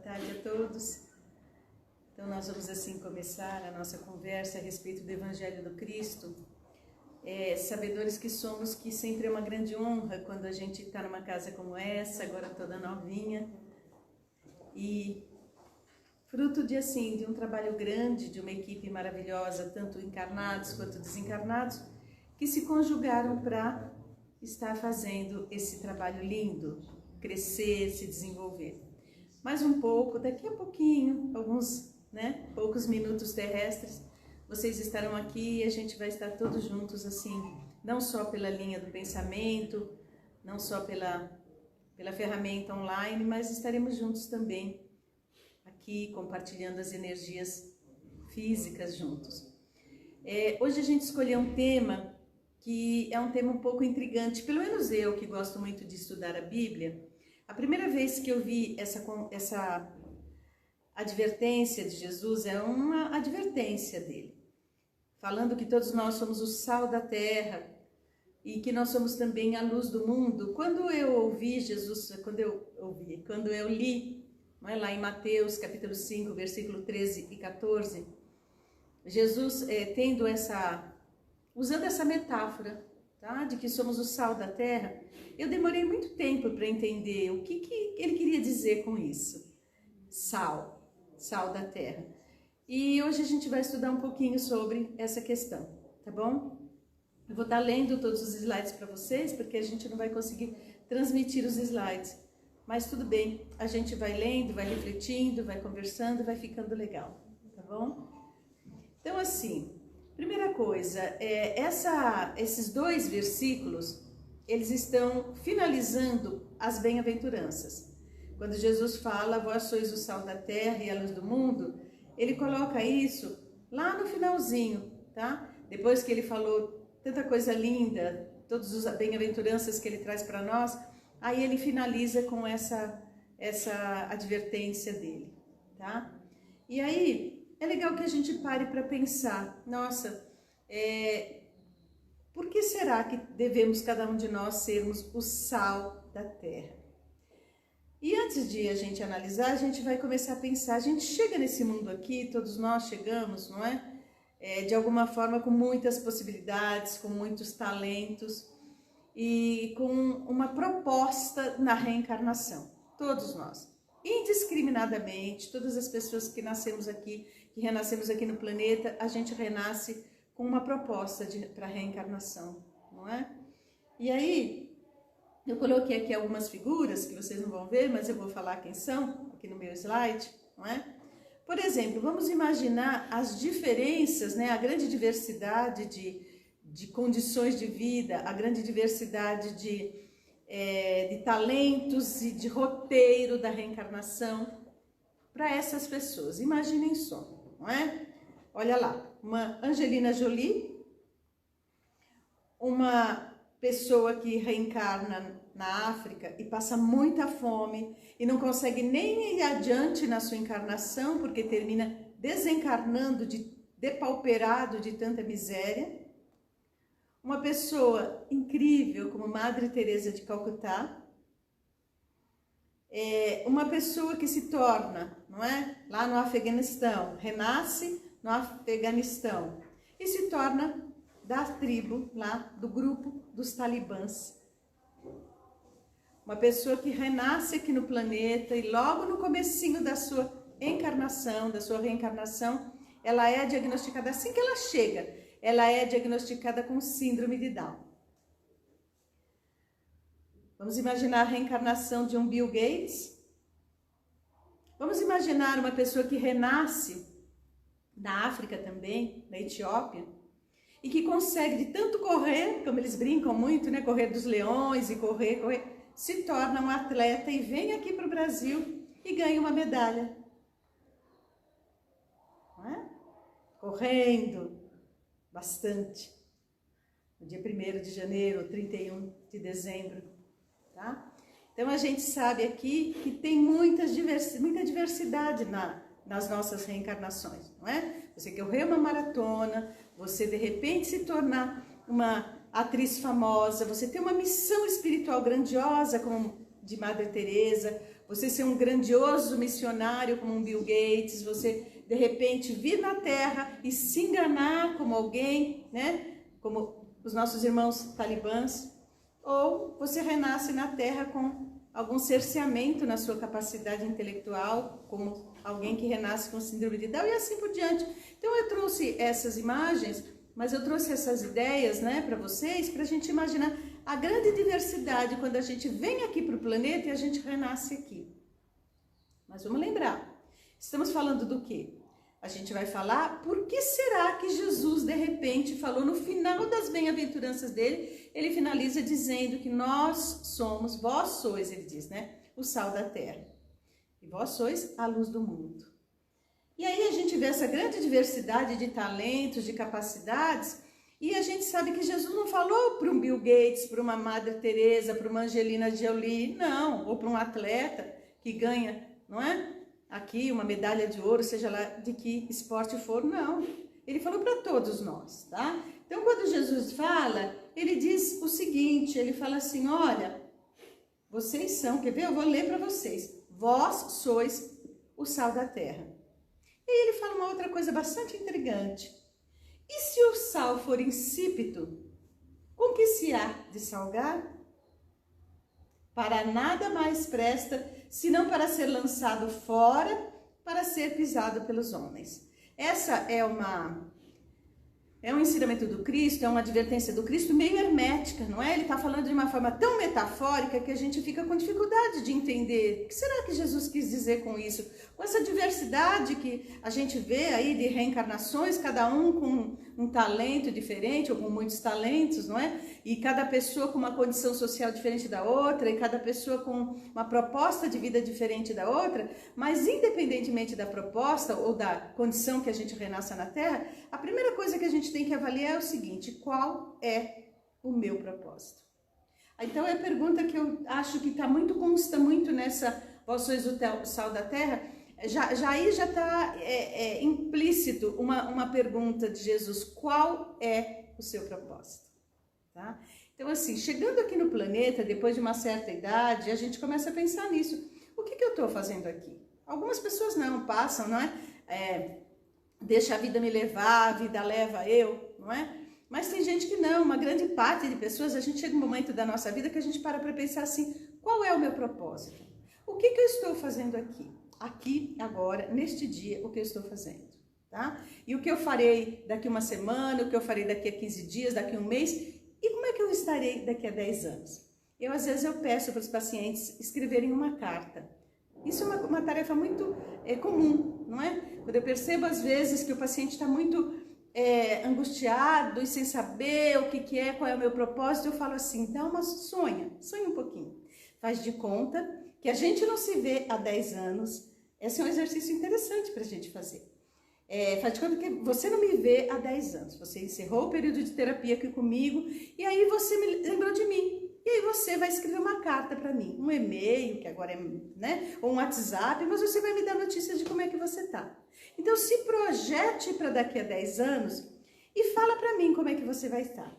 tarde a todos. Então nós vamos assim começar a nossa conversa a respeito do Evangelho do Cristo. Sabedores que somos que sempre é uma grande honra quando a gente está numa casa como essa, agora toda novinha, e fruto de um trabalho grande, de uma equipe maravilhosa, tanto encarnados quanto desencarnados, que se conjugaram para estar fazendo esse trabalho lindo, crescer, se desenvolver. Mais um pouco, daqui a pouquinho, poucos minutos terrestres, vocês estarão aqui e a gente vai estar todos juntos assim, não só pela linha do pensamento, não só pela ferramenta online, mas estaremos juntos também aqui compartilhando as energias físicas juntos. Hoje a gente escolheu um tema que é um tema um pouco intrigante, pelo menos eu que gosto muito de estudar a Bíblia. A primeira vez que eu vi essa advertência de Jesus é uma advertência dele, falando que todos nós somos o sal da terra e que nós somos também a luz do mundo. Quando eu ouvi Jesus, quando eu li, lá em Mateus capítulo 5, versículo 13 e 14, Jesus usando essa metáfora, tá, de que somos o sal da terra, eu demorei muito tempo para entender o que ele queria dizer com isso. Sal da terra. E hoje a gente vai estudar um pouquinho sobre essa questão, tá bom? Eu vou estar lendo todos os slides para vocês, porque a gente não vai conseguir transmitir os slides. Mas tudo bem, a gente vai lendo, vai refletindo, vai conversando, vai ficando legal, tá bom? Então assim, primeira coisa, esses dois versículos, eles estão finalizando as bem-aventuranças. Quando Jesus fala, vós sois o sal da terra e a luz do mundo, ele coloca isso lá no finalzinho, tá? Depois que ele falou tanta coisa linda, todas as bem-aventuranças que ele traz para nós, aí ele finaliza com essa advertência dele, tá? E aí, é legal que a gente pare para pensar, nossa, por que será que devemos cada um de nós sermos o sal da terra? E antes de a gente analisar, a gente vai começar a pensar, a gente chega nesse mundo aqui, todos nós chegamos, não é? De alguma forma com muitas possibilidades, com muitos talentos e com uma proposta na reencarnação, todos nós. Indiscriminadamente, todas as pessoas que nascemos aqui, que renascemos aqui no planeta, a gente renasce com uma proposta para reencarnação, não é? E aí, eu coloquei aqui algumas figuras que vocês não vão ver, mas eu vou falar quem são, aqui no meu slide, não é? Por exemplo, vamos imaginar as diferenças, a grande diversidade de condições de vida, a grande diversidade de talentos e de roteiro da reencarnação para essas pessoas. Imaginem só, não é? Olha lá, uma Angelina Jolie, uma pessoa que reencarna na África e passa muita fome e não consegue nem ir adiante na sua encarnação porque termina desencarnando, depauperado de tanta miséria. Uma pessoa incrível como Madre Teresa de Calcutá, uma pessoa que se torna, não é, lá no Afeganistão, renasce no Afeganistão e se torna da tribo lá, do grupo dos talibãs. Uma pessoa que renasce aqui no planeta e logo no comecinho da sua encarnação, da sua reencarnação, ela é diagnosticada assim que ela chega, ela é diagnosticada com síndrome de Down. Vamos imaginar a reencarnação de um Bill Gates? Vamos imaginar uma pessoa que renasce na África também, na Etiópia, e que consegue de tanto correr, como eles brincam muito, correr dos leões e correr, se torna um atleta e vem aqui para o Brasil e ganha uma medalha. Não é? Correndo bastante. No dia 1º de janeiro, 31 de dezembro. Tá? Então a gente sabe aqui que tem muita diversidade nas nossas reencarnações, não é? Você correr uma maratona, você de repente se tornar uma atriz famosa, você ter uma missão espiritual grandiosa como de Madre Teresa, você ser um grandioso missionário como um Bill Gates, você de repente vir na Terra e se enganar como alguém, né? Como os nossos irmãos talibãs, ou você renasce na Terra com algum cerceamento na sua capacidade intelectual, como alguém que renasce com síndrome de Down e assim por diante. Então eu trouxe essas imagens, mas eu trouxe essas ideias, né, para vocês, para a gente imaginar a grande diversidade quando a gente vem aqui para o planeta e a gente renasce aqui. Mas vamos lembrar, estamos falando do quê? A gente vai falar por que será que Jesus, de repente, falou no final das bem-aventuranças dele, ele finaliza dizendo que nós somos, vós sois, ele diz, né, o sal da terra. E vós sois a luz do mundo. E aí a gente vê essa grande diversidade de talentos, de capacidades, e a gente sabe que Jesus não falou para um Bill Gates, para uma Madre Teresa, para uma Angelina Jolie, não, ou para um atleta que ganha, não é? Aqui uma medalha de ouro, seja lá de que esporte for, não. Ele falou para todos nós, tá? Então quando Jesus fala, ele diz o seguinte, ele fala assim, olha, vocês são, quer ver? Eu vou ler para vocês. Vós sois o sal da terra. E ele fala uma outra coisa bastante intrigante. E se o sal for insípido, com que se há de salgar? Para nada mais presta, senão para ser lançado fora, para ser pisado pelos homens. Essa é um ensinamento do Cristo, é uma advertência do Cristo meio hermética, não é? Ele está falando de uma forma tão metafórica que a gente fica com dificuldade de entender. O que será que Jesus quis dizer com isso? Com essa diversidade que a gente vê aí de reencarnações, cada um com um talento diferente, ou com muitos talentos, não é? E cada pessoa com uma condição social diferente da outra, e cada pessoa com uma proposta de vida diferente da outra, mas independentemente da proposta ou da condição que a gente renasça na Terra, a primeira coisa que a gente tem que avaliar é o seguinte, qual é o meu propósito? Então é a pergunta que eu acho que consta muito nessa vós sois o sal da terra, aí já está implícito uma pergunta de Jesus, qual é o seu propósito? Tá? Então assim, chegando aqui no planeta, depois de uma certa idade, a gente começa a pensar nisso, o que eu estou fazendo aqui? Algumas pessoas não passam, não é? Deixa a vida me levar, a vida leva eu, não é? Mas tem gente que não, uma grande parte de pessoas, a gente chega um momento da nossa vida que a gente para pensar assim, qual é o meu propósito? O que eu estou fazendo aqui? Aqui, agora, neste dia, o que eu estou fazendo, tá? E o que eu farei daqui uma semana, o que eu farei daqui a 15 dias, daqui a um mês, e como é que eu estarei daqui a 10 anos? Às vezes, eu peço para os pacientes escreverem uma carta. Isso é uma tarefa muito comum, não é? Quando eu percebo, às vezes, que o paciente está muito angustiado e sem saber o que é, qual é o meu propósito, eu falo assim, sonha um pouquinho. Faz de conta que a gente não se vê há 10 anos. Esse é um exercício interessante para a gente fazer. Faz de conta que você não me vê há 10 anos. Você encerrou o período de terapia aqui comigo e aí você me lembrou de mim. E aí você vai escrever uma carta para mim, um e-mail, que agora é, né, ou um WhatsApp, mas você vai me dar notícias de como é que você está. Então se projete para daqui a 10 anos e fala para mim como é que você vai estar.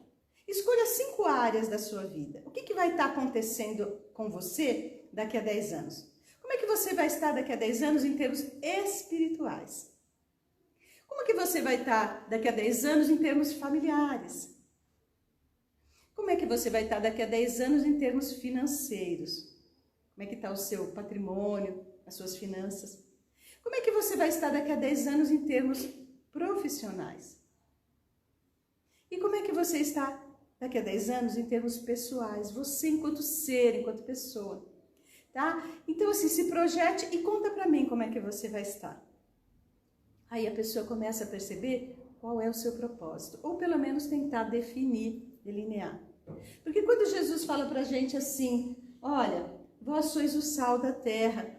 Escolha 5 áreas da sua vida. O que vai estar acontecendo com você daqui a 10 anos? Como é que você vai estar daqui a 10 anos em termos espirituais? Como é que você vai estar daqui a 10 anos em termos familiares? Como é que você vai estar daqui a 10 anos em termos financeiros? Como é que está o seu patrimônio, as suas finanças? Como é que você vai estar daqui a 10 anos em termos profissionais? E como é que você está daqui a 10 anos em termos pessoais? Você enquanto ser, enquanto pessoa, tá? Então assim, se projete e conta pra mim como é que você vai estar. Aí a pessoa começa a perceber qual é o seu propósito, ou pelo menos tentar definir, delinear. Porque quando Jesus fala pra gente assim, olha, vós sois o sal da terra,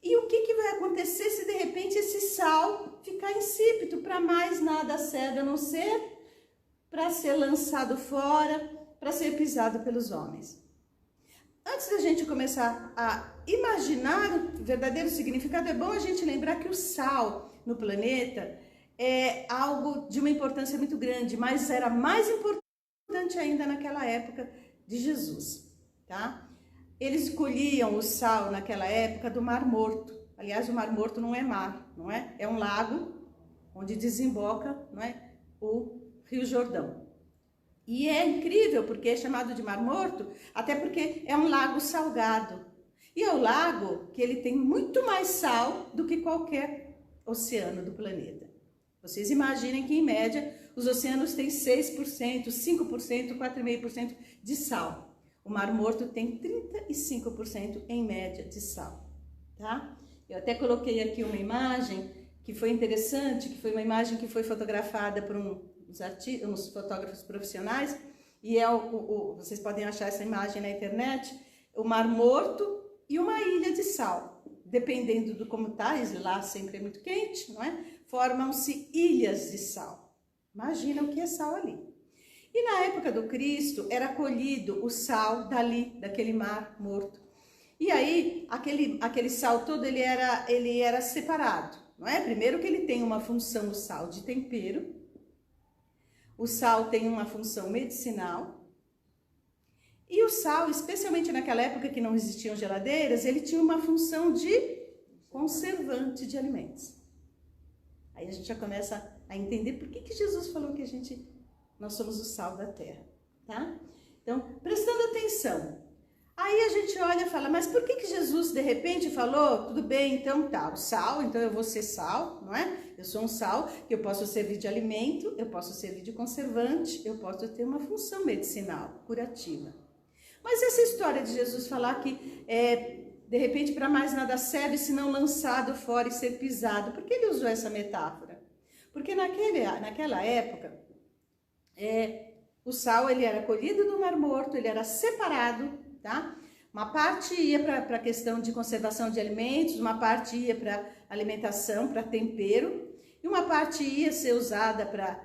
e o que vai acontecer se de repente esse sal ficar insípido, para mais nada serve a não ser para ser lançado fora, para ser pisado pelos homens. Antes da gente começar a imaginar o verdadeiro significado, é bom a gente lembrar que o sal no planeta é algo de uma importância muito grande, mas era mais importante ainda naquela época de Jesus, tá? eles colhiam o sal naquela época do Mar Morto. Aliás, o Mar Morto não é mar, não é? É um lago onde desemboca, não é, o Rio Jordão. E é incrível porque é chamado de Mar Morto, até porque é um lago salgado. E é um lago que ele tem muito mais sal do que qualquer oceano do planeta. Vocês imaginem que, em média, os oceanos têm 6%, 5%, 4,5% de sal. O Mar Morto tem 35% em média de sal, tá? Eu até coloquei aqui uma imagem que foi interessante, que foi uma imagem que foi fotografada por uns fotógrafos profissionais, e vocês podem achar essa imagem na internet, o Mar Morto e uma ilha de sal. Dependendo do como tá, lá sempre é muito quente, não é? Formam-se ilhas de sal. Imagina o que é sal ali. E na época do Cristo era colhido o sal dali, daquele Mar Morto. E aí, aquele sal todo, ele era separado, não é? Primeiro que ele tem uma função, o sal, de tempero. O sal tem uma função medicinal. E o sal, especialmente naquela época que não existiam geladeiras, ele tinha uma função de conservante de alimentos. Aí a gente já começa a entender por que Jesus falou que nós somos o sal da terra, tá? Então, prestando atenção. Aí a gente olha e fala, mas por que Jesus de repente falou, tudo bem, então tá, o sal, então eu vou ser sal, não é? Eu sou um sal, que eu posso servir de alimento, eu posso servir de conservante, eu posso ter uma função medicinal, curativa. Mas essa história de Jesus falar que, de repente, para mais nada serve se não lançado fora e ser pisado, por que ele usou essa metáfora? Porque naquela época, o sal ele era colhido do Mar Morto, ele era separado, tá? Uma parte ia para a questão de conservação de alimentos, uma parte ia para alimentação, para tempero, e uma parte ia ser usada para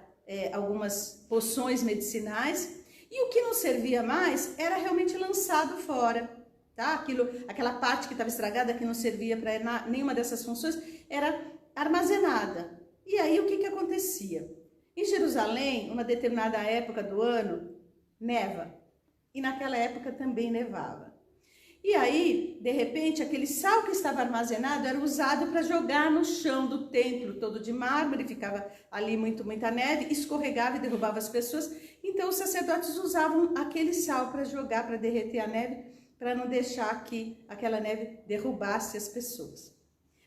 algumas poções medicinais, e o que não servia mais era realmente lançado fora, tá? Aquela parte que estava estragada, que não servia para nenhuma dessas funções, era armazenada. E aí o que acontecia? Em Jerusalém, uma determinada época do ano, neva. E naquela época também nevava. E aí, de repente, aquele sal que estava armazenado era usado para jogar no chão do templo, todo de mármore, ficava ali muita neve, escorregava e derrubava as pessoas. Então os sacerdotes usavam aquele sal para jogar, para derreter a neve, para não deixar que aquela neve derrubasse as pessoas.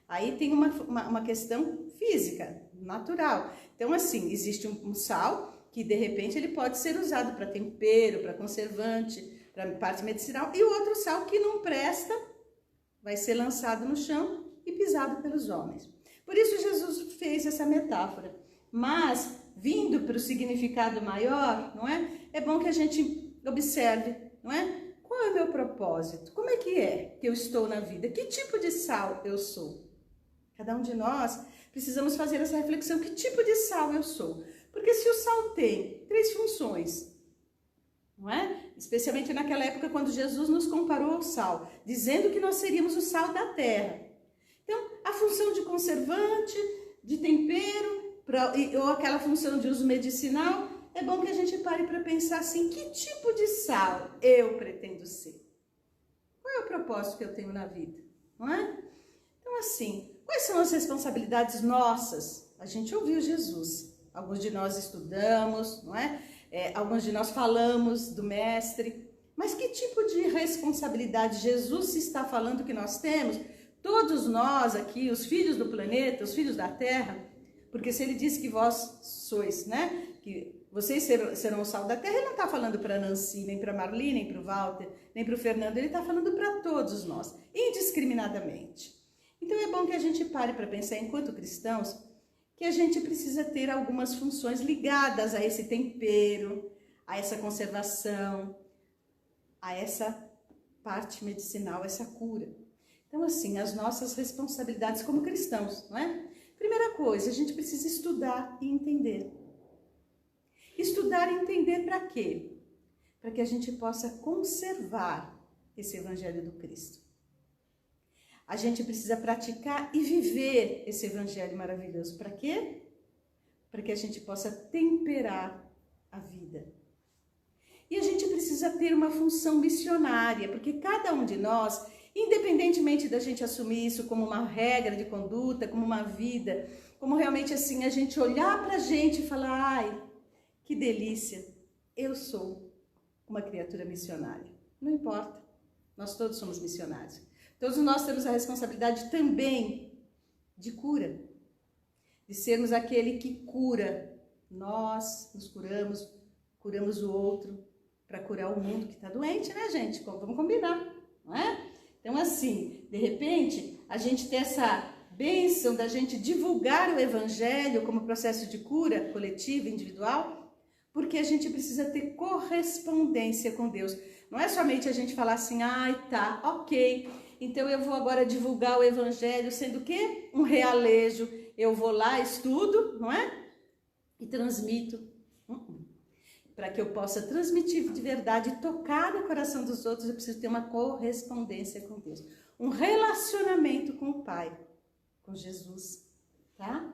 Aí tem uma questão física, natural. Então assim, existe um sal que de repente ele pode ser usado para tempero, para conservante, para parte medicinal, e o outro sal que não presta vai ser lançado no chão e pisado pelos homens. Por isso Jesus fez essa metáfora. Mas, vindo para o significado maior, não é? É bom que a gente observe, não é? Qual é o meu propósito? Como é que eu estou na vida? Que tipo de sal eu sou? Cada um de nós precisamos fazer essa reflexão. Que tipo de sal eu sou? Porque se o sal tem 3 funções, não é? Especialmente naquela época quando Jesus nos comparou ao sal, dizendo que nós seríamos o sal da terra. Então, a função de conservante, de tempero, ou aquela função de uso medicinal, é bom que a gente pare para pensar assim, que tipo de sal eu pretendo ser? Qual é o propósito que eu tenho na vida? Não é? Então, assim, quais são as responsabilidades nossas? A gente ouviu Jesus. Alguns de nós estudamos, não é? Alguns de nós falamos do Mestre. Mas que tipo de responsabilidade Jesus está falando que nós temos? Todos nós aqui, os filhos do planeta, os filhos da Terra, porque se ele diz que vós sois, né? Que vocês serão o sal da terra, ele não está falando para Nancy, nem para Marli, nem para o Walter, nem para o Fernando, ele está falando para todos nós, indiscriminadamente. Então é bom que a gente pare para pensar, enquanto cristãos, que a gente precisa ter algumas funções ligadas a esse tempero, a essa conservação, a essa parte medicinal, essa cura. Então, assim, as nossas responsabilidades como cristãos, não é? Primeira coisa, a gente precisa estudar e entender. Estudar e entender para quê? Para que a gente possa conservar esse Evangelho do Cristo. A gente precisa praticar e viver esse Evangelho maravilhoso. Para quê? Para que a gente possa temperar a vida. E a gente precisa ter uma função missionária, porque cada um de nós, independentemente da gente assumir isso como uma regra de conduta, como uma vida, como realmente assim, a gente olhar pra gente e falar, ai, que delícia, eu sou uma criatura missionária. Não importa, nós todos somos missionários. Todos nós temos a responsabilidade também de cura, de sermos aquele que cura. Nós nos curamos, curamos o outro para curar o mundo que está doente, né, gente? Vamos combinar, não é? Então, assim, de repente, a gente tem essa bênção da gente divulgar o evangelho como processo de cura coletiva, individual, porque a gente precisa ter correspondência com Deus. Não é somente a gente falar assim, ai, tá, ok, então eu vou agora divulgar o evangelho, sendo que um realejo, eu vou lá, estudo, não é? E transmito. Para que eu possa transmitir de verdade e tocar no coração dos outros, eu preciso ter uma correspondência com Deus. Um relacionamento com o Pai, com Jesus, tá?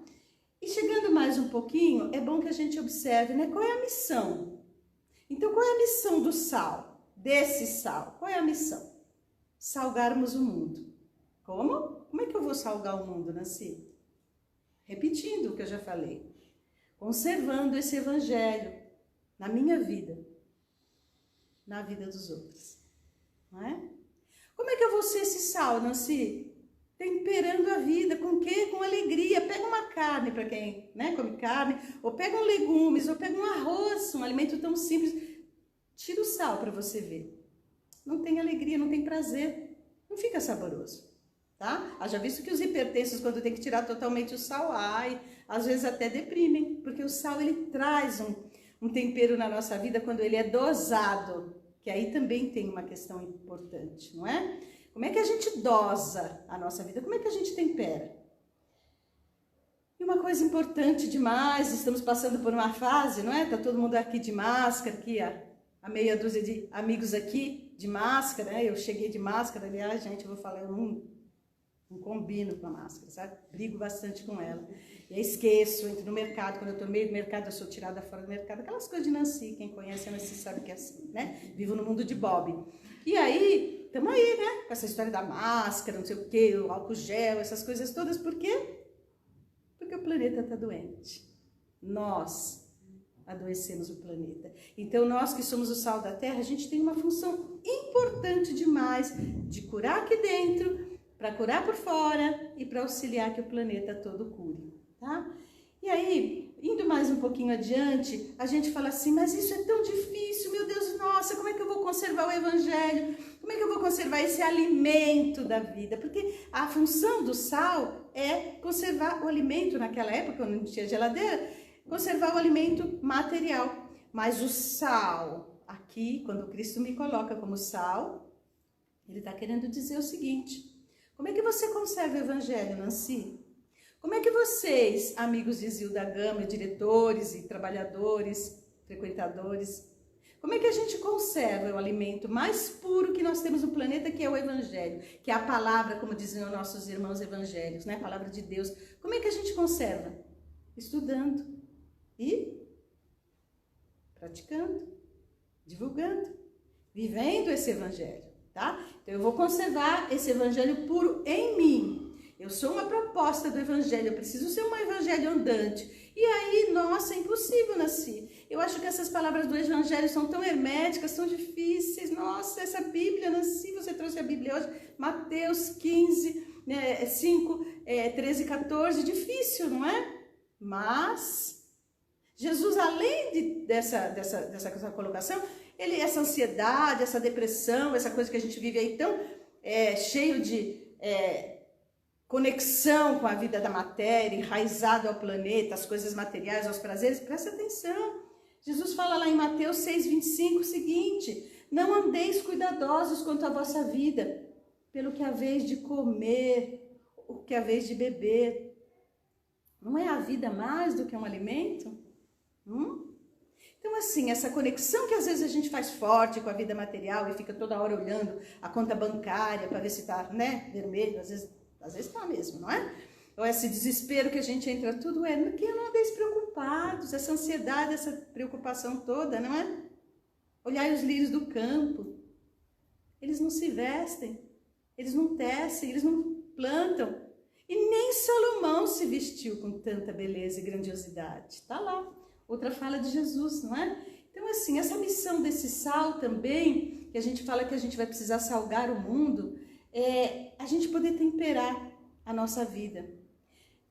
E chegando mais um pouquinho, é bom que a gente observe, né? Qual é a missão? Então, qual é a missão do sal? Desse sal? Qual é a missão? Salgarmos o mundo. Como? Como é que eu vou salgar o mundo, Nancy? Repetindo o que eu já falei. Conservando esse evangelho na minha vida, na vida dos outros, não é? Como é que eu vou ser esse sal, Nancy? Temperando a vida, com o quê? Com alegria. Pega uma carne para quem, né, come carne, ou pega um legumes, ou pega um arroz, um alimento tão simples. Tira o sal para você ver. Não tem alegria, não tem prazer, não fica saboroso, tá? Haja visto que os hipertensos, quando tem que tirar totalmente o sal, ai, às vezes até deprimem, porque o sal, ele traz um tempero na nossa vida quando ele é dosado, que aí também tem uma questão importante, não é? Como é que a gente dosa a nossa vida? Como é que a gente tempera? E uma coisa importante demais, estamos passando por uma fase, não é? Tá todo mundo aqui de máscara, aqui a meia dúzia de amigos aqui de máscara, né? Eu cheguei de máscara, aliás, gente, eu vou falar, eu não combino com a máscara, sabe? Brigo bastante com ela. E aí esqueço, entro no mercado, quando eu tô no meio do mercado, eu sou tirada fora do mercado. Aquelas coisas de Nancy, quem conhece a Nancy sabe que é assim, né? Vivo no mundo de Bob. E aí, estamos aí, né? Com essa história da máscara, não sei o quê, o álcool gel, essas coisas todas. Por quê? Porque o planeta está doente. Nós adoecemos o planeta. Então, nós que somos o sal da terra, a gente tem uma função importante demais de curar aqui dentro, para curar por fora e para auxiliar que o planeta todo cure, tá? E aí, indo mais um pouquinho adiante, a gente fala assim, mas isso é tão difícil, meu Deus, nossa, como é que eu vou conservar o evangelho? Como é que eu vou conservar esse alimento da vida? Porque a função do sal é conservar o alimento naquela época, quando não tinha geladeira, conservar o alimento material. Mas o sal, aqui, quando Cristo me coloca como sal, ele está querendo dizer o seguinte: como é que você conserva o evangelho, Nancy? Como é que vocês, amigos de Zilda Gama, diretores e trabalhadores, frequentadores, como é que a gente conserva o alimento mais puro que nós temos no planeta, que é o evangelho, que é a palavra, como diziam nossos irmãos evangélicos, né? A palavra de Deus. Como é que a gente conserva? Estudando e praticando, divulgando, vivendo esse evangelho, tá? Então eu vou conservar esse evangelho puro em mim. Eu sou uma proposta do evangelho, eu preciso ser um evangelho andante. E aí, nossa, é impossível, Nancy. Eu acho que essas palavras do evangelho são tão herméticas, tão difíceis. Nossa, essa Bíblia, Nancy, você trouxe a Bíblia hoje, Mateus 15, 5, 13, 14, difícil, não é? Mas Jesus, além dessa colocação, essa ansiedade, essa depressão, essa coisa que a gente vive aí tão cheio de conexão com a vida da matéria, enraizado ao planeta, às coisas materiais, aos prazeres, presta atenção. Jesus fala lá em Mateus 6,25 o seguinte: não andeis cuidadosos quanto à vossa vida, pelo que haveis de comer, o que haveis de beber. Não é a vida mais do que um alimento? Então, assim, essa conexão que às vezes a gente faz forte com a vida material e fica toda hora olhando a conta bancária para ver se está, né, vermelho, às vezes está mesmo, não é? Ou esse desespero que a gente entra, tudo que não andeis preocupados, essa ansiedade, essa preocupação toda, não é? Olhai os lírios do campo. Eles não se vestem, eles não tecem, eles não plantam. E nem Salomão se vestiu com tanta beleza e grandiosidade. Está lá, outra fala de Jesus, não é? Então, assim, essa missão desse sal também, que a gente fala que a gente vai precisar salgar o mundo, é a gente poder temperar a nossa vida.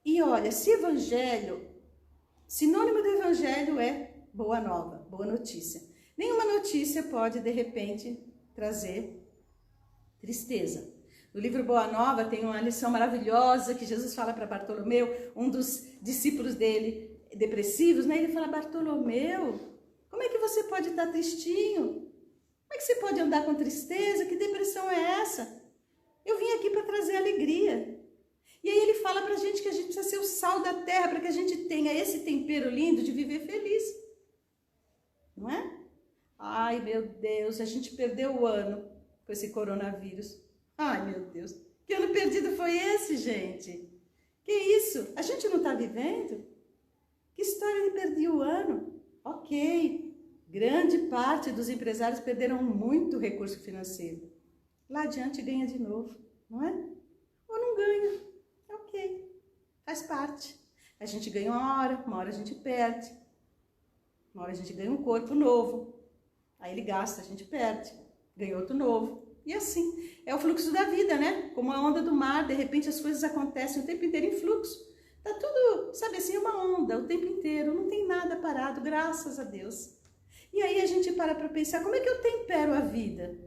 E olha, se evangelho, sinônimo do evangelho é boa nova, boa notícia. Nenhuma notícia pode, de repente, trazer tristeza. No livro Boa Nova tem uma lição maravilhosa que Jesus fala para Bartolomeu, um dos discípulos dele, depressivos, né? Ele fala: Bartolomeu, como é que você pode estar tristinho? Como é que você pode andar com tristeza? Que depressão é essa? Eu vim aqui para trazer alegria. E aí ele fala para a gente que a gente precisa ser o sal da terra para que a gente tenha esse tempero lindo de viver feliz. Não é? Ai, meu Deus, a gente perdeu o ano com esse coronavírus. Ai, meu Deus, que ano perdido foi esse, gente? Que isso? A gente não está vivendo? Que história de perder o ano? Ok, grande parte dos empresários perderam muito recurso financeiro. Lá adiante ganha de novo, não é? Ou não ganha, é ok, faz parte. A gente ganha uma hora a gente perde. Uma hora a gente ganha um corpo novo, aí ele gasta, a gente perde, ganha outro novo. E assim, é o fluxo da vida, né? Como a onda do mar, de repente as coisas acontecem o tempo inteiro em fluxo. Tá tudo, sabe assim, uma onda o tempo inteiro, não tem nada parado, graças a Deus. E aí a gente para pensar, como é que eu tempero a vida?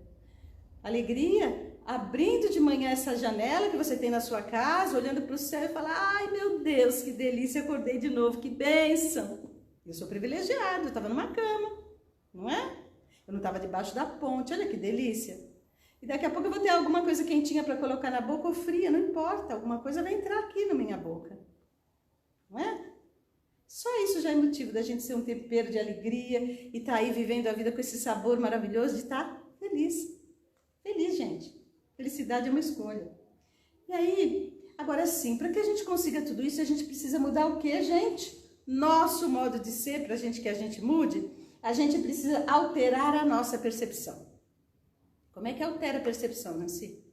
Alegria, abrindo de manhã essa janela que você tem na sua casa, olhando para o céu e falar: ai meu Deus, que delícia, acordei de novo, que bênção. Eu sou privilegiado, eu estava numa cama, não é? Eu não estava debaixo da ponte, olha que delícia. E daqui a pouco eu vou ter alguma coisa quentinha para colocar na boca ou fria, não importa, alguma coisa vai entrar aqui na minha boca, não é? Só isso já é motivo da gente ser um tempero de alegria e estar aí vivendo a vida com esse sabor maravilhoso de estar feliz. Feliz, gente. Felicidade é uma escolha. E aí, agora sim, para que a gente consiga tudo isso, a gente precisa mudar o que, gente? Nosso modo de ser, para a gente que a gente mude, a gente precisa alterar a nossa percepção. Como é que altera a percepção, Nancy?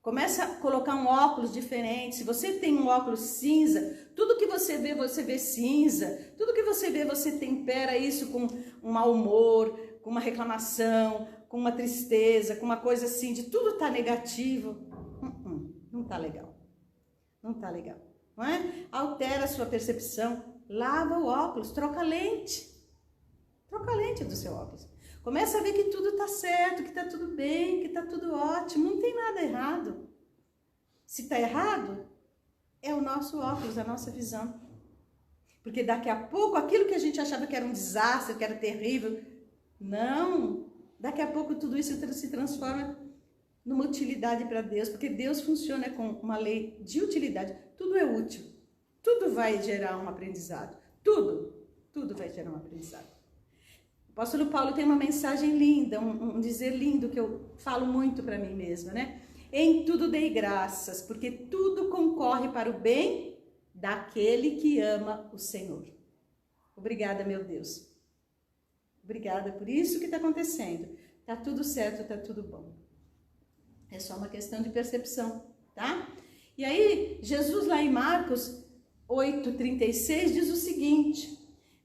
Começa a colocar um óculos diferente. Se você tem um óculos cinza, tudo que você vê cinza. Tudo que você vê, você tempera isso com um mau humor, com uma reclamação, com uma tristeza, com uma coisa assim, de tudo tá negativo. Não tá legal. Não tá legal, não é? Altera a sua percepção, lava o óculos, troca a lente. Troca a lente do seu óculos. Começa a ver que tudo tá certo, que tá tudo bem, que tá tudo ótimo, não tem nada errado. Se tá errado, é o nosso óculos, a nossa visão. Porque daqui a pouco, aquilo que a gente achava que era um desastre, que era terrível, não. Daqui a pouco tudo isso se transforma numa utilidade para Deus, porque Deus funciona com uma lei de utilidade. Tudo é útil, tudo vai gerar um aprendizado, tudo vai gerar um aprendizado. O apóstolo Paulo tem uma mensagem linda, um dizer lindo que eu falo muito para mim mesma, né? Em tudo dei graças, porque tudo concorre para o bem daquele que ama o Senhor. Obrigada, meu Deus. Obrigada por isso que está acontecendo. Tá tudo certo, tá tudo bom. É só uma questão de percepção, tá? E aí, Jesus lá em Marcos 8:36 diz o seguinte: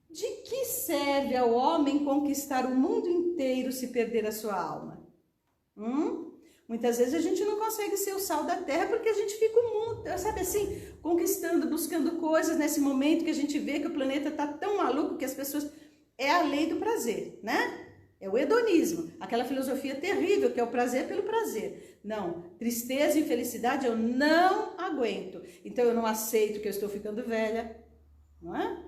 de que serve ao homem conquistar o mundo inteiro se perder a sua alma? Muitas vezes a gente não consegue ser o sal da terra porque a gente fica o mundo, sabe assim, conquistando, buscando coisas nesse momento que a gente vê que o planeta tá tão maluco que as pessoas... É a lei do prazer, né? É o hedonismo, aquela filosofia terrível que é o prazer pelo prazer. Não, tristeza e infelicidade eu não aguento. Então eu não aceito que eu estou ficando velha, não é?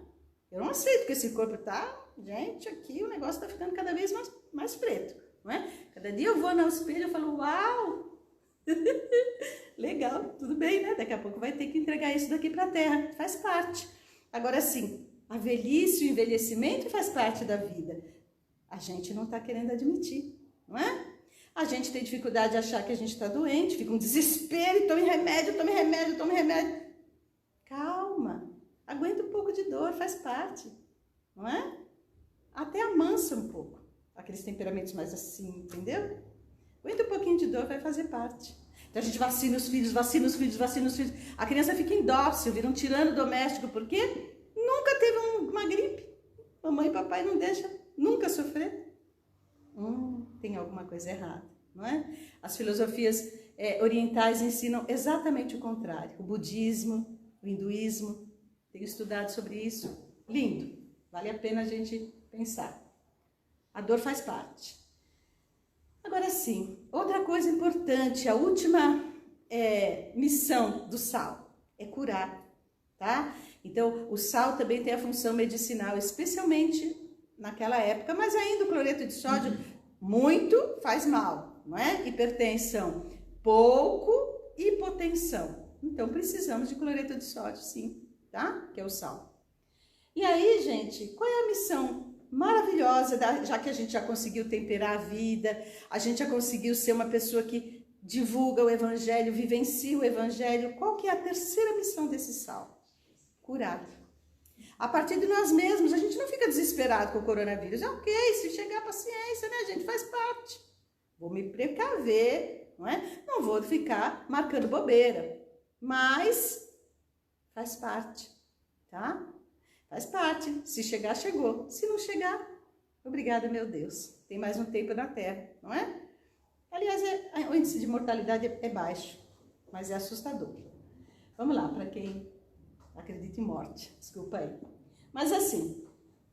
Eu não aceito que esse corpo tá... Gente, aqui o negócio tá ficando cada vez mais preto, não é? Cada dia eu vou no espelho e falo, uau! Legal, tudo bem, né? Daqui a pouco vai ter que entregar isso daqui para a terra, faz parte. Agora sim, a velhice e o envelhecimento faz parte da vida. A gente não está querendo admitir, não é? A gente tem dificuldade de achar que a gente está doente, fica um desespero, e tome remédio, tome remédio, tome remédio. Calma, aguenta um pouco de dor, faz parte, não é? Até amansa um pouco aqueles temperamentos mais assim, entendeu? Aguenta um pouquinho de dor, vai fazer parte. Então a gente vacina os filhos, vacina os filhos, vacina os filhos. A criança fica indócil, vira um tirano doméstico, porque nunca teve uma gripe. Mamãe e papai não deixam nunca sofrer. Tem alguma coisa errada, não é? As filosofias orientais ensinam exatamente o contrário. O budismo, o hinduísmo, tenho estudado sobre isso. Lindo, vale a pena a gente pensar. A dor faz parte. Agora sim, outra coisa importante, a última missão do sal é curar, tá? Então, o sal também tem a função medicinal, especialmente naquela época, mas ainda o cloreto de sódio muito faz mal, não é? Hipertensão, pouco, hipotensão. Então, precisamos de cloreto de sódio, sim, tá? Que é o sal. E aí, gente, qual é a missão maravilhosa, já que a gente já conseguiu temperar a vida, a gente já conseguiu ser uma pessoa que divulga o evangelho, vivencia o evangelho, qual que é a terceira missão desse sal? Curar. A partir de nós mesmos, a gente não fica desesperado com o coronavírus. Ok, se chegar, paciência, né, gente? Faz parte. Vou me precaver, não é? Não vou ficar marcando bobeira, mas faz parte, tá? Faz parte. Se chegar, chegou. Se não chegar, obrigada, meu Deus. Tem mais um tempo na Terra, não é? Aliás, o índice de mortalidade é baixo, mas é assustador. Vamos lá, para quem acredita em morte. Desculpa aí. Mas assim,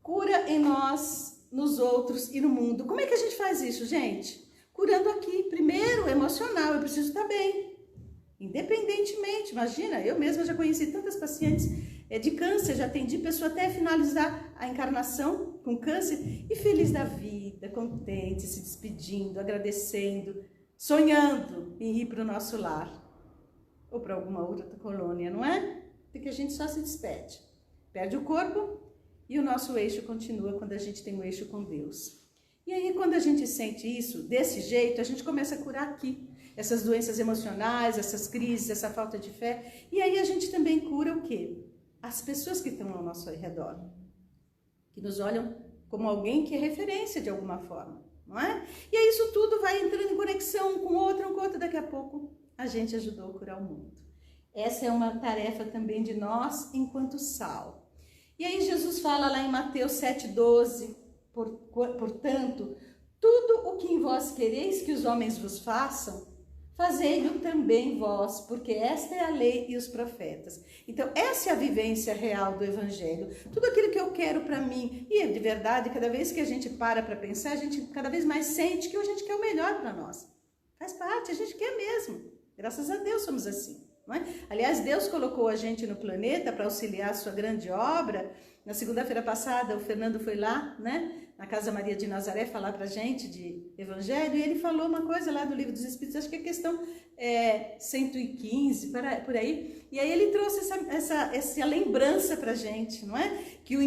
cura em nós, nos outros e no mundo. Como é que a gente faz isso, gente? Curando aqui. Primeiro, emocional. Eu preciso estar bem. Independentemente, imagina, eu mesma já conheci tantas pacientes de câncer, já atendi pessoa até finalizar a encarnação com câncer e feliz da vida, contente, se despedindo, agradecendo, sonhando em ir para o nosso lar ou para alguma outra colônia, não é? Porque a gente só se despede, perde o corpo e o nosso eixo continua quando a gente tem um eixo com Deus. E aí, quando a gente sente isso, desse jeito, a gente começa a curar aqui essas doenças emocionais, essas crises, essa falta de fé. E aí a gente também cura o quê? As pessoas que estão ao nosso redor, que nos olham como alguém que é referência de alguma forma, não é? E aí isso tudo vai entrando em conexão um com o outro, daqui a pouco a gente ajudou a curar o mundo. Essa é uma tarefa também de nós enquanto sal. E aí Jesus fala lá em Mateus 7,12, portanto, tudo o que em vós quereis que os homens vos façam, fazei-o também vós, porque esta é a lei e os profetas. Então, essa é a vivência real do evangelho. Tudo aquilo que eu quero para mim, e de verdade, cada vez que a gente para pensar, a gente cada vez mais sente que a gente quer o melhor para nós. Faz parte, a gente quer mesmo. Graças a Deus somos assim. Não é? Aliás, Deus colocou a gente no planeta para auxiliar a sua grande obra. Na segunda-feira passada, o Fernando foi lá, né? Na Casa Maria de Nazaré, falar pra gente de evangelho, e ele falou uma coisa lá do Livro dos Espíritos, acho que é questão 115, por aí, e aí ele trouxe essa lembrança pra gente, não é? Que o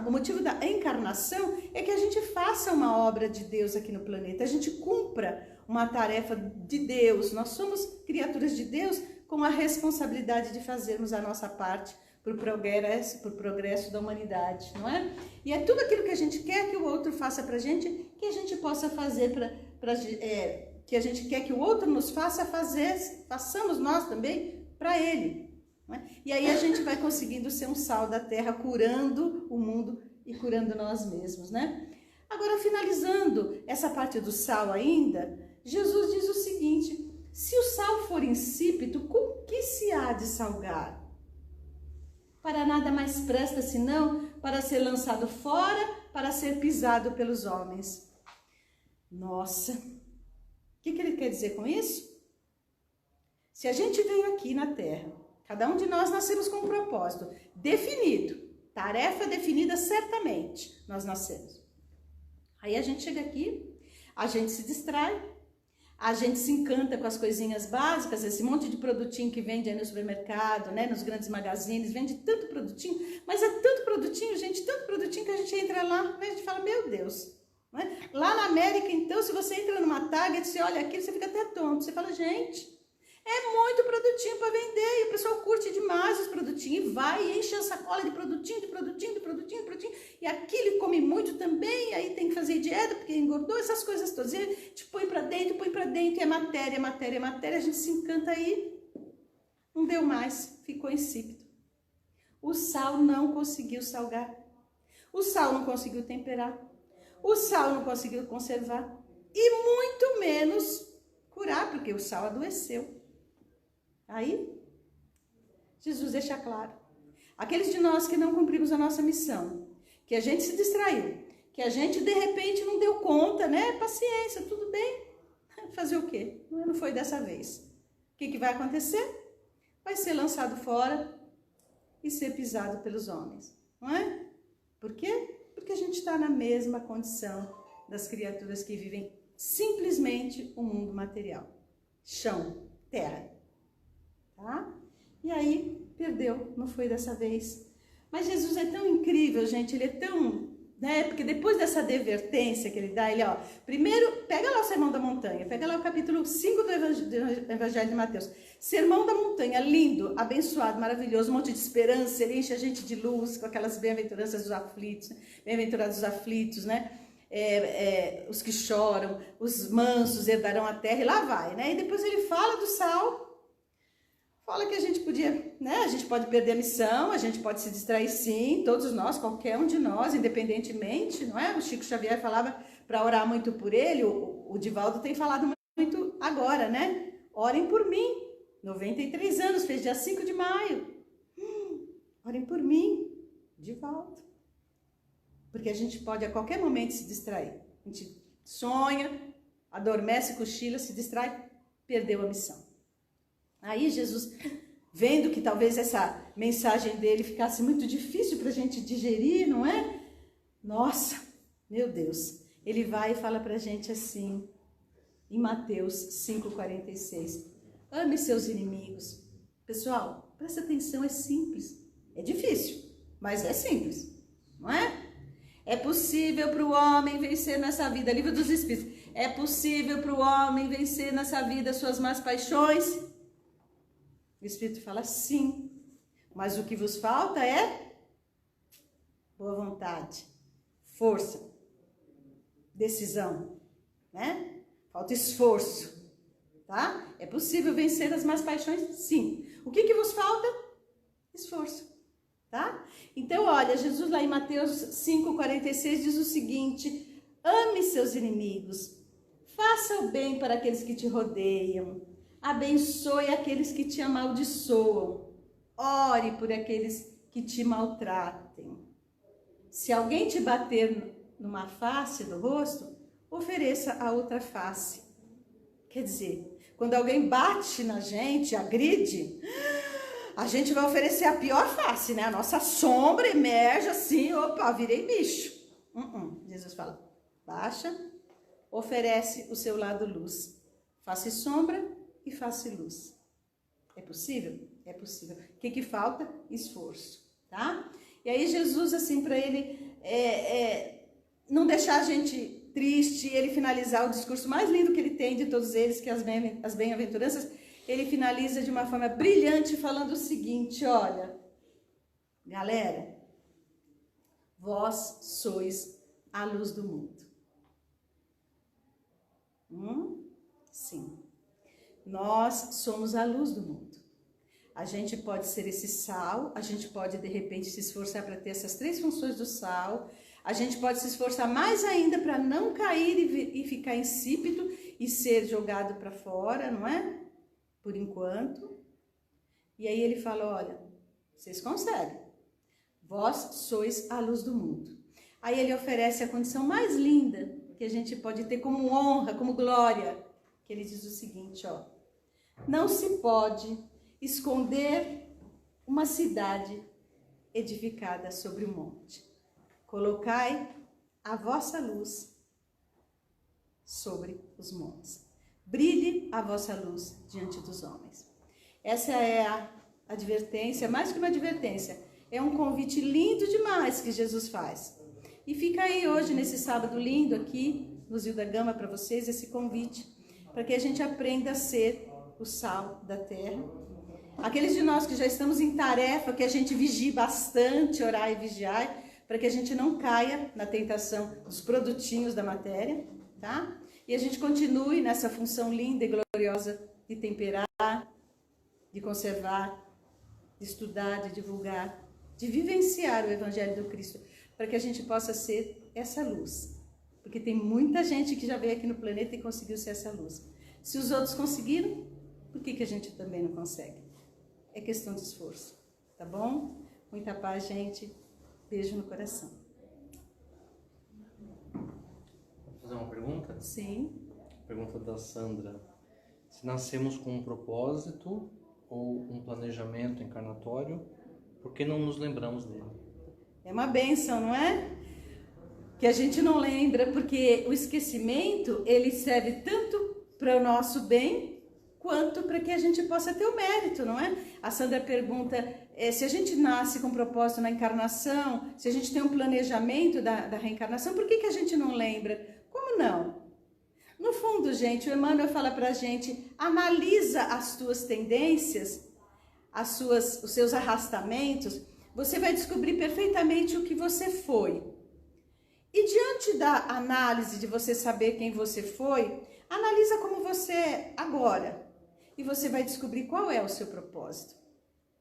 motivo da encarnação é que a gente faça uma obra de Deus aqui no planeta, a gente cumpra uma tarefa de Deus, nós somos criaturas de Deus com a responsabilidade de fazermos a nossa parte por progresso da humanidade, não é? E é tudo aquilo que a gente quer que o outro faça pra gente, que a gente possa fazer que a gente quer que o outro nos faça fazer, façamos nós também para ele. Não é? E aí a gente vai conseguindo ser um sal da terra, curando o mundo e curando nós mesmos, né? Agora, finalizando essa parte do sal ainda, Jesus diz o seguinte: se o sal for insípido, com que se há de salgar? Para nada mais presta senão para ser lançado fora, para ser pisado pelos homens. Nossa, o que ele quer dizer com isso? Se a gente veio aqui na Terra, cada um de nós nascemos com um propósito definido, tarefa definida certamente, nós nascemos. Aí a gente chega aqui, a gente se distrai, a gente se encanta com as coisinhas básicas, esse monte de produtinho que vende aí no supermercado, né, nos grandes magazines, vende tanto produtinho, mas é tanto produtinho, gente, tanto produtinho que a gente entra lá, né, a gente fala, meu Deus. Não é? Lá na América, então, se você entra numa Target, você olha aquilo, você fica até tonto, você fala, gente, é muito produtinho para vender, e o pessoal curte demais os produtinhos e vai e enche a sacola de produtinho, e aquilo come muito também, aí tem que fazer dieta porque engordou, essas coisas todas. E ele te põe pra dentro, e é matéria, a gente se encanta aí, não deu mais, ficou insípido. O sal não conseguiu salgar, o sal não conseguiu temperar, o sal não conseguiu conservar e muito menos curar, porque o sal adoeceu. Aí, Jesus deixa claro, aqueles de nós que não cumprimos a nossa missão, que a gente se distraiu, que a gente de repente não deu conta, né? Paciência, tudo bem. Fazer o quê? Não foi dessa vez. O que vai acontecer? Vai ser lançado fora e ser pisado pelos homens, não é? Por quê? Porque a gente está na mesma condição das criaturas que vivem simplesmente o mundo material. Chão, terra. Tá? E aí, perdeu, não foi dessa vez. Mas Jesus é tão incrível, gente, ele é tão, né? Porque depois dessa advertência que ele dá, ele, ó, primeiro, pega lá o Sermão da Montanha, pega lá o capítulo 5 do Evangelho de Mateus. Sermão da Montanha, lindo, abençoado, maravilhoso, um monte de esperança, ele enche a gente de luz com aquelas bem-aventuranças dos aflitos, bem-aventurados os aflitos, né? Os que choram, os mansos herdarão a terra, e lá vai, né? E depois ele fala do sal, fala que a gente podia, né? A gente pode perder a missão, a gente pode se distrair sim, todos nós, qualquer um de nós, independentemente, não é? O Chico Xavier falava para orar muito por ele, o Divaldo tem falado muito agora, né? Orem por mim, 93 anos, fez dia 5 de maio. Orem por mim, Divaldo. Porque a gente pode a qualquer momento se distrair. A gente sonha, adormece, cochila, se distrai, perdeu a missão. Aí Jesus, vendo que talvez essa mensagem dele ficasse muito difícil para a gente digerir, não é? Nossa, meu Deus. Ele vai e fala para a gente assim, em Mateus 5,46. Ame seus inimigos. Pessoal, presta atenção, é simples. É difícil, mas é simples, não é? É possível para o homem vencer nessa vida, Livro dos Espíritos. É possível para o homem vencer nessa vida suas más paixões? O Espírito fala sim, mas o que vos falta é boa vontade, força, decisão, né? Falta esforço, tá? É possível vencer as más paixões? Sim. O que vos falta? Esforço, tá? Então, olha, Jesus lá em Mateus 5,46 diz o seguinte: ame seus inimigos, faça o bem para aqueles que te rodeiam, abençoe aqueles que te amaldiçoam, ore por aqueles que te maltratem. Se alguém te bater numa face do rosto, ofereça a outra face. Quer dizer, quando alguém bate na gente, agride, a gente vai oferecer a pior face, né? A nossa sombra emerge assim, opa, virei bicho. Jesus fala, baixa, oferece o seu lado luz. Face sombra e face luz. É possível? É possível. O que falta? Esforço, tá? E aí Jesus, assim, para ele não deixar a gente triste, ele finalizar o discurso mais lindo que ele tem de todos eles, que é as bem-aventuranças, ele finaliza de uma forma brilhante falando o seguinte, olha, galera, vós sois a luz do mundo. Sim. Nós somos a luz do mundo. A gente pode ser esse sal, a gente pode de repente se esforçar para ter essas 3 funções do sal, a gente pode se esforçar mais ainda para não cair e ficar insípido e ser jogado para fora, não é? Por enquanto. E aí ele fala, olha, vocês conseguem, vós sois a luz do mundo. Aí ele oferece a condição mais linda que a gente pode ter como honra, como glória, que ele diz o seguinte, ó, não se pode esconder uma cidade edificada sobre o monte. Colocai a vossa luz sobre os montes. Brilhe a vossa luz diante dos homens. Essa é a advertência, mais que uma advertência, é um convite lindo demais que Jesus faz. E fica aí hoje, nesse sábado lindo aqui, no Zio da Gama, para vocês, esse convite, para que a gente aprenda a ser o sal da terra. Aqueles de nós que já estamos em tarefa, que a gente vigie bastante, orar e vigiar, para que a gente não caia na tentação dos produtinhos da matéria, tá? E a gente continue nessa função linda e gloriosa de temperar, de conservar, de estudar, de divulgar, de vivenciar o Evangelho do Cristo, para que a gente possa ser essa luz. Porque tem muita gente que já veio aqui no planeta e conseguiu ser essa luz. Se os outros conseguiram, por que a gente também não consegue? É questão de esforço, tá bom? Muita paz, gente. Beijo no coração. Vou fazer uma pergunta? Sim. Pergunta da Sandra. Se nascemos com um propósito ou um planejamento encarnatório, por que não nos lembramos dele? É uma bênção, não é? Que a gente não lembra, porque o esquecimento, ele serve tanto para o nosso bem, quanto para que a gente possa ter o mérito, não é? A Sandra pergunta, se a gente nasce com propósito na encarnação, se a gente tem um planejamento da reencarnação, por que a gente não lembra? Como não? No fundo, gente, o Emmanuel fala para a gente, analisa as tuas tendências, os seus arrastamentos, você vai descobrir perfeitamente o que você foi. E diante da análise de você saber quem você foi, analisa como você é agora. E você vai descobrir qual é o seu propósito,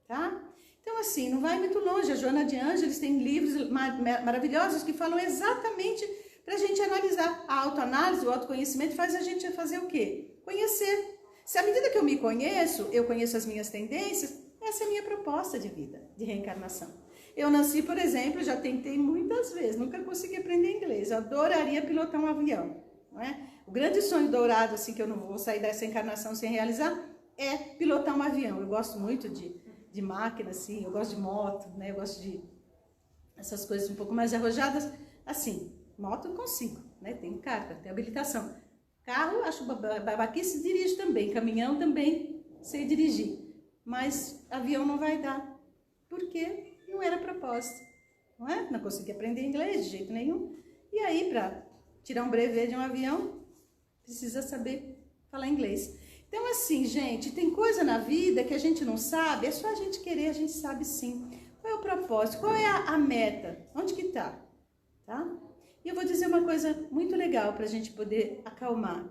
tá? Então, assim, não vai muito longe. A Joana de Ângeles tem livros maravilhosos que falam exatamente para a gente analisar. A autoanálise, o autoconhecimento faz a gente fazer o quê? Conhecer. Se à medida que eu me conheço, eu conheço as minhas tendências, essa é a minha proposta de vida, de reencarnação. Eu nasci, por exemplo, já tentei muitas vezes, nunca consegui aprender inglês. Eu adoraria pilotar um avião, não é? O grande sonho dourado, assim, que eu não vou sair dessa encarnação sem realizar, é pilotar um avião. Eu gosto muito de máquina, assim, eu gosto de moto, né? Eu gosto de essas coisas um pouco mais arrojadas. Assim, moto eu consigo, né? Tenho carta, tenho habilitação. Carro, acho babaquice, dirijo também. Caminhão também sei dirigir. Mas avião não vai dar. Por quê? Não era propósito, não é? Não consegui aprender inglês de jeito nenhum. E aí, para tirar um brevet de um avião, precisa saber falar inglês. Então, assim, gente, tem coisa na vida que a gente não sabe, é só a gente querer, a gente sabe sim. Qual é o propósito? Qual é a meta? Onde que tá? Tá? E eu vou dizer uma coisa muito legal para a gente poder acalmar,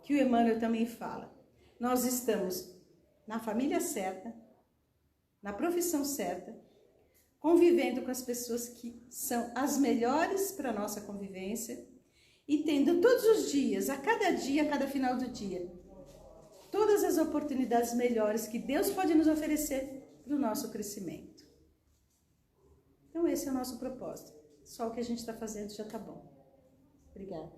que o Emmanuel também fala. Nós estamos na família certa, na profissão certa, convivendo com as pessoas que são as melhores para a nossa convivência e tendo todos os dias, a cada final do dia, todas as oportunidades melhores que Deus pode nos oferecer para o nosso crescimento. Então esse é o nosso propósito. Só o que a gente está fazendo já está bom. Obrigada.